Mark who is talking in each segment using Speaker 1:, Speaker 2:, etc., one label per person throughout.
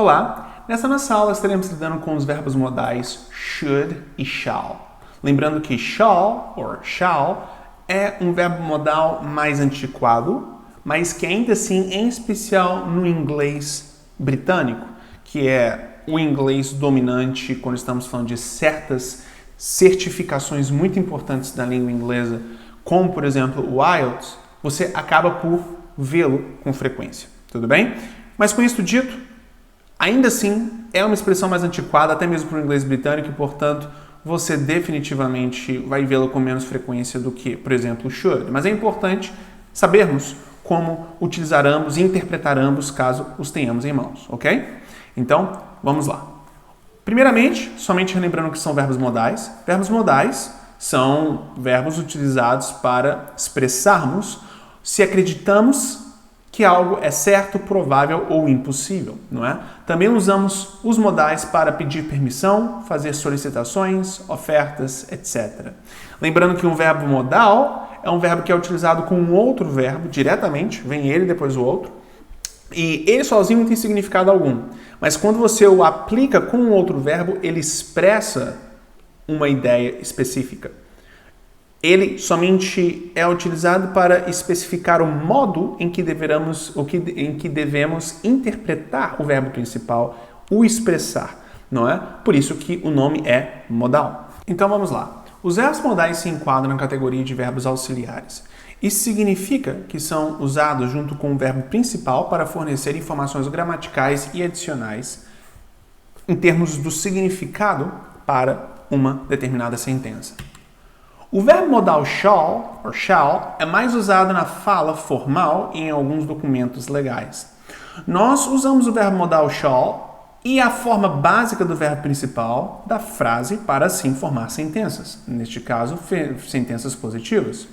Speaker 1: Olá! Nessa nossa aula estaremos lidando com os verbos modais should e shall. Lembrando que shall é um verbo modal mais antiquado, mas que ainda assim, em especial no inglês britânico, que é o inglês dominante quando estamos falando de certas certificações muito importantes da língua inglesa, como por exemplo o IELTS, você acaba por vê-lo com frequência, tudo bem? Mas com isso dito, ainda assim é uma expressão mais antiquada, até mesmo para o inglês britânico, e portanto você definitivamente vai vê-lo com menos frequência do que, por exemplo, o should. Mas é importante sabermos como utilizar ambos e interpretar ambos caso os tenhamos em mãos, ok? Então, vamos lá. Primeiramente, somente relembrando que são verbos modais. Verbos modais são verbos utilizados para expressarmos se acreditamos que algo é certo, provável ou impossível, não é? Também usamos os modais para pedir permissão, fazer solicitações, ofertas, etc. Lembrando que um verbo modal é um verbo que é utilizado com um outro verbo diretamente, vem ele depois o outro, e ele sozinho não tem significado algum. Mas quando você o aplica com um outro verbo, ele expressa uma ideia específica. Ele somente é utilizado para especificar o modo em que devemos interpretar o verbo principal, o expressar, não é? Por isso que o nome é modal. Então vamos lá. Os verbos modais se enquadram na categoria de verbos auxiliares. Isso significa que são usados junto com o verbo principal para fornecer informações gramaticais e adicionais em termos do significado para uma determinada sentença. O verbo modal shall é mais usado na fala formal e em alguns documentos legais. Nós usamos o verbo modal shall e a forma básica do verbo principal da frase para assim formar sentenças, neste caso, sentenças positivas.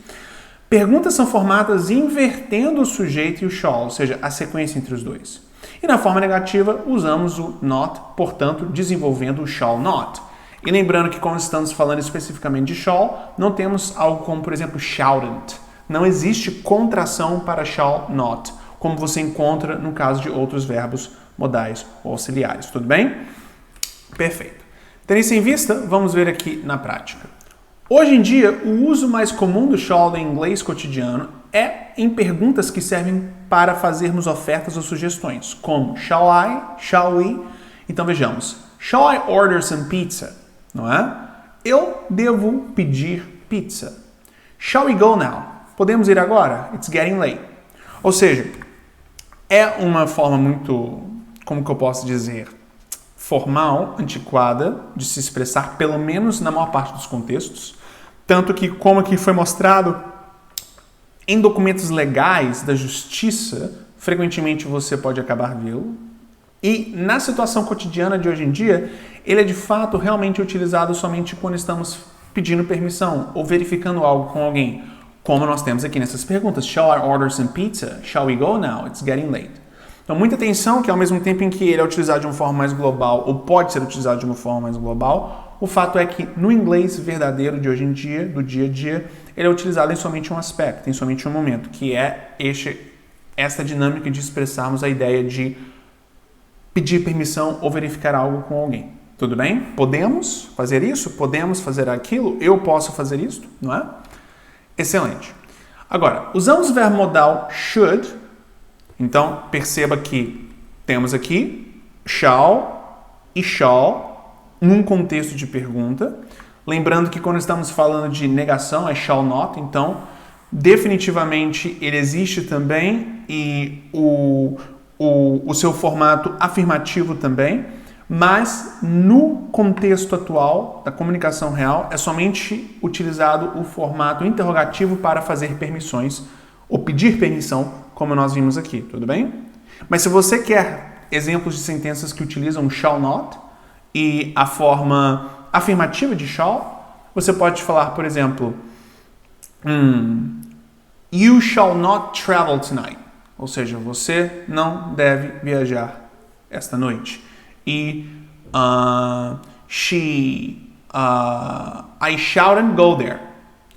Speaker 1: Perguntas são formadas invertendo o sujeito e o shall, ou seja, a sequência entre os dois. E na forma negativa, usamos o not, portanto, desenvolvendo o shall not. E lembrando que quando estamos falando especificamente de shall, não temos algo como, por exemplo, shouldn't. Não existe contração para shall not, como você encontra no caso de outros verbos modais ou auxiliares. Tudo bem? Perfeito. Tendo isso em vista, vamos ver aqui na prática. Hoje em dia, o uso mais comum do shall em inglês cotidiano é em perguntas que servem para fazermos ofertas ou sugestões, como shall I, shall we? Então vejamos, shall I order some pizza? Não é? Eu devo pedir pizza. Shall we go now? Podemos ir agora? It's getting late. Ou seja, é uma forma muito, como que eu posso dizer, formal, antiquada, de se expressar, pelo menos na maior parte dos contextos. Tanto que, como aqui foi mostrado, em documentos legais da justiça, frequentemente você pode acabar vê-lo. E na situação cotidiana de hoje em dia, ele é de fato realmente utilizado somente quando estamos pedindo permissão ou verificando algo com alguém, como nós temos aqui nessas perguntas. Shall I order some pizza? Shall we go now? It's getting late. Então, muita atenção que ao mesmo tempo em que ele é utilizado de uma forma mais global, ou pode ser utilizado de uma forma mais global, o fato é que no inglês verdadeiro de hoje em dia, do dia a dia, ele é utilizado em somente um aspecto, em somente um momento, que é esta dinâmica de expressarmos a ideia de pedir permissão ou verificar algo com alguém. Tudo bem? Podemos fazer isso? Podemos fazer aquilo? Eu posso fazer isso? Não é? Excelente. Agora, usamos o verbo modal should. Então, perceba que temos aqui shall e shall num contexto de pergunta. Lembrando que quando estamos falando de negação é shall not. Então, definitivamente ele existe também e o seu formato afirmativo também, mas no contexto atual da comunicação real é somente utilizado o formato interrogativo para fazer permissões ou pedir permissão, como nós vimos aqui, tudo bem? Mas se você quer exemplos de sentenças que utilizam shall not e a forma afirmativa de shall, você pode falar, por exemplo, you shall not travel tonight. Ou seja, você não deve viajar esta noite. E I shouldn't go there.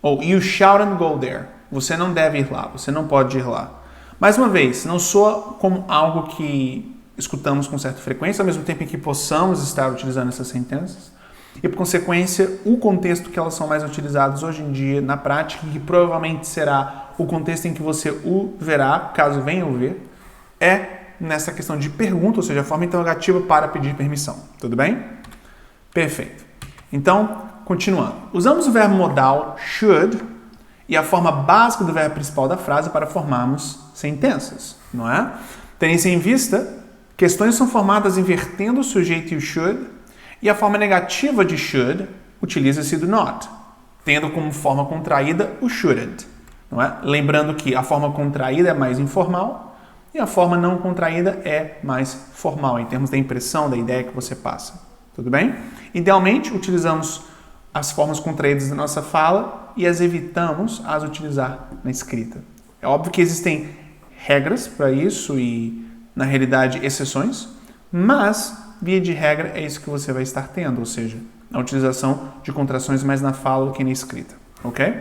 Speaker 1: Ou you shouldn't go there. Você não deve ir lá, você não pode ir lá. Mais uma vez, não soa como algo que escutamos com certa frequência, ao mesmo tempo em que possamos estar utilizando essas sentenças. E, por consequência, o contexto que elas são mais utilizadas hoje em dia na prática, que provavelmente será o contexto em que você o verá, caso venha o ver, é nessa questão de pergunta, ou seja, a forma interrogativa para pedir permissão. Tudo bem? Perfeito. Então, continuando. Usamos o verbo modal should e a forma básica do verbo principal da frase para formarmos sentenças, não é? Tendo-se em vista, questões são formadas invertendo o sujeito e o should, e a forma negativa de should utiliza-se do not, tendo como forma contraída o shouldn't, não é? Lembrando que a forma contraída é mais informal e a forma não contraída é mais formal, em termos da impressão, da ideia que você passa. Tudo bem? Idealmente, utilizamos as formas contraídas da nossa fala e as evitamos as utilizar na escrita. É óbvio que existem regras para isso e, na realidade, exceções, mas, via de regra, é isso que você vai estar tendo, ou seja, a utilização de contrações mais na fala do que na escrita. Ok?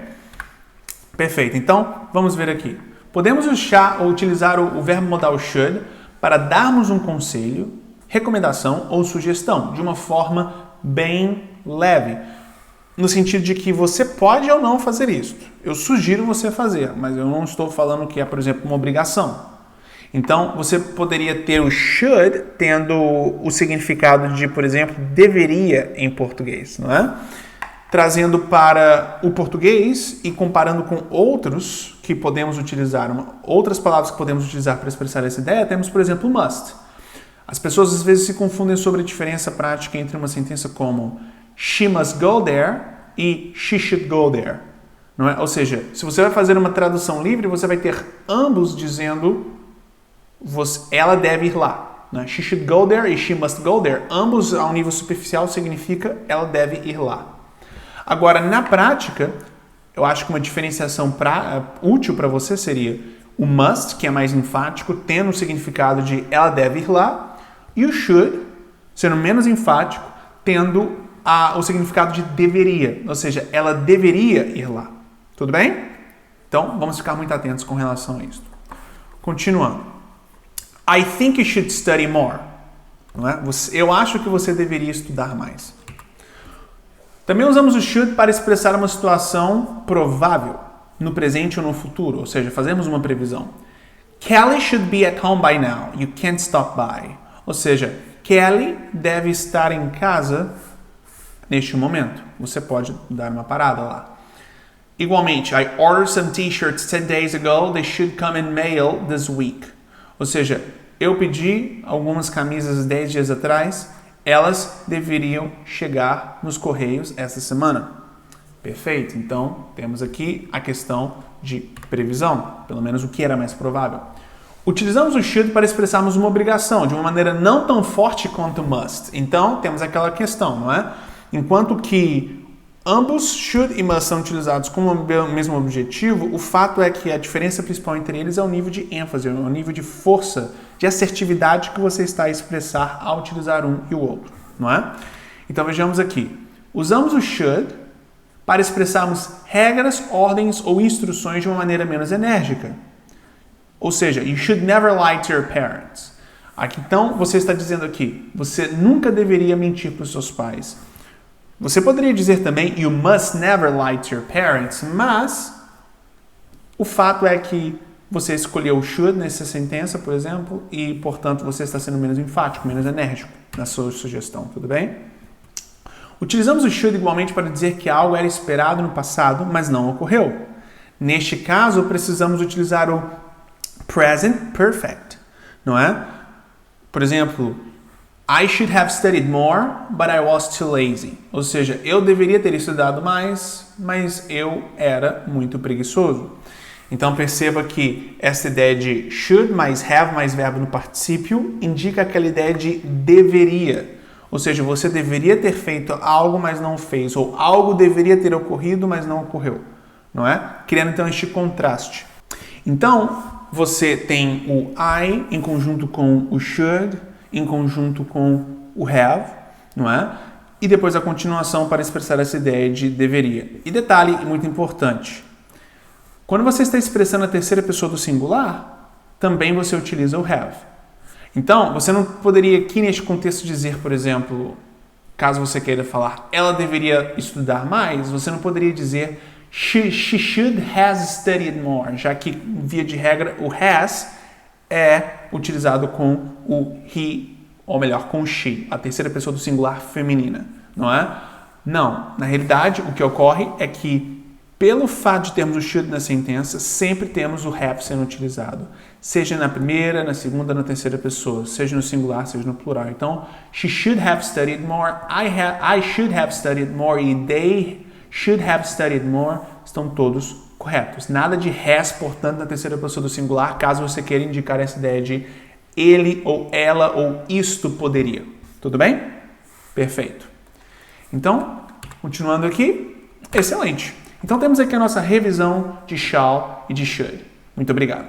Speaker 1: Perfeito. Então, vamos ver aqui. Podemos utilizar o verbo modal should para darmos um conselho, recomendação ou sugestão de uma forma bem leve, no sentido de que você pode ou não fazer isso. Eu sugiro você fazer, mas eu não estou falando que é, por exemplo, uma obrigação. Então, você poderia ter o should tendo o significado de, por exemplo, deveria em português, não é? Trazendo para o português e comparando com outros que podemos utilizar, outras palavras que podemos utilizar para expressar essa ideia, temos, por exemplo, must. As pessoas às vezes se confundem sobre a diferença prática entre uma sentença como she must go there e she should go there. Não é? Ou seja, se você vai fazer uma tradução livre, você vai ter ambos dizendo ela deve ir lá. Né? She should go there e she must go there. Ambos, ao nível superficial, significa ela deve ir lá. Agora, na prática, eu acho que uma diferenciação útil para você seria o must, que é mais enfático, tendo o significado de ela deve ir lá, e o should, sendo menos enfático, tendo o significado de deveria, ou seja, ela deveria ir lá. Tudo bem? Então, vamos ficar muito atentos com relação a isso. Continuando. I think you should study more. Não é? Eu acho que você deveria estudar mais. Também usamos o should para expressar uma situação provável, no presente ou no futuro, ou seja, fazemos uma previsão. Kelly should be at home by now. You can't stop by. Ou seja, Kelly deve estar em casa neste momento. Você pode dar uma parada lá. Igualmente, I ordered some t-shirts 10 days ago. They should come in mail this week. Ou seja, eu pedi algumas camisas 10 dias atrás. Elas deveriam chegar nos correios essa semana. Perfeito. Então, temos aqui a questão de previsão, pelo menos o que era mais provável. Utilizamos o should para expressarmos uma obrigação, de uma maneira não tão forte quanto must. Então, temos aquela questão, não é? Enquanto que ambos should e must são utilizados com o mesmo objetivo, o fato é que a diferença principal entre eles é o nível de ênfase, é o nível de força, de assertividade que você está a expressar ao utilizar um e o outro, não é? Então vejamos aqui. Usamos o should para expressarmos regras, ordens ou instruções de uma maneira menos enérgica. Ou seja, you should never lie to your parents. Aqui, então, você está dizendo aqui, você nunca deveria mentir para os seus pais. Você poderia dizer também, you must never lie to your parents, mas o fato é que você escolheu o should nessa sentença, por exemplo, e, portanto, você está sendo menos enfático, menos enérgico na sua sugestão, tudo bem? Utilizamos o should igualmente para dizer que algo era esperado no passado, mas não ocorreu. Neste caso, precisamos utilizar o present perfect, não é? Por exemplo, I should have studied more, but I was too lazy. Ou seja, eu deveria ter estudado mais, mas eu era muito preguiçoso. Então perceba que essa ideia de should mais have mais verbo no particípio indica aquela ideia de deveria. Ou seja, você deveria ter feito algo, mas não fez. Ou algo deveria ter ocorrido, mas não ocorreu. Não é? Criando então este contraste. Então, você tem o I em conjunto com o should, em conjunto com o have, não é? E depois a continuação para expressar essa ideia de deveria. E detalhe muito importante. Quando você está expressando a terceira pessoa do singular, também você utiliza o have. Então, você não poderia aqui neste contexto dizer, por exemplo, caso você queira falar, ela deveria estudar mais, você não poderia dizer she should has studied more, já que, via de regra, o has é utilizado com o he, ou melhor, com o she, a terceira pessoa do singular feminina, não é? Não. Na realidade, o que ocorre é que, pelo fato de termos o should na sentença, sempre temos o have sendo utilizado. Seja na primeira, na segunda, na terceira pessoa. Seja no singular, seja no plural. Então, she should have studied more, I should have studied more e they should have studied more estão todos corretos. Nada de has, portanto, na terceira pessoa do singular, caso você queira indicar essa ideia de ele ou ela ou isto poderia. Tudo bem? Perfeito. Então, continuando aqui, excelente. Então temos aqui a nossa revisão de shall e de should. Muito obrigado.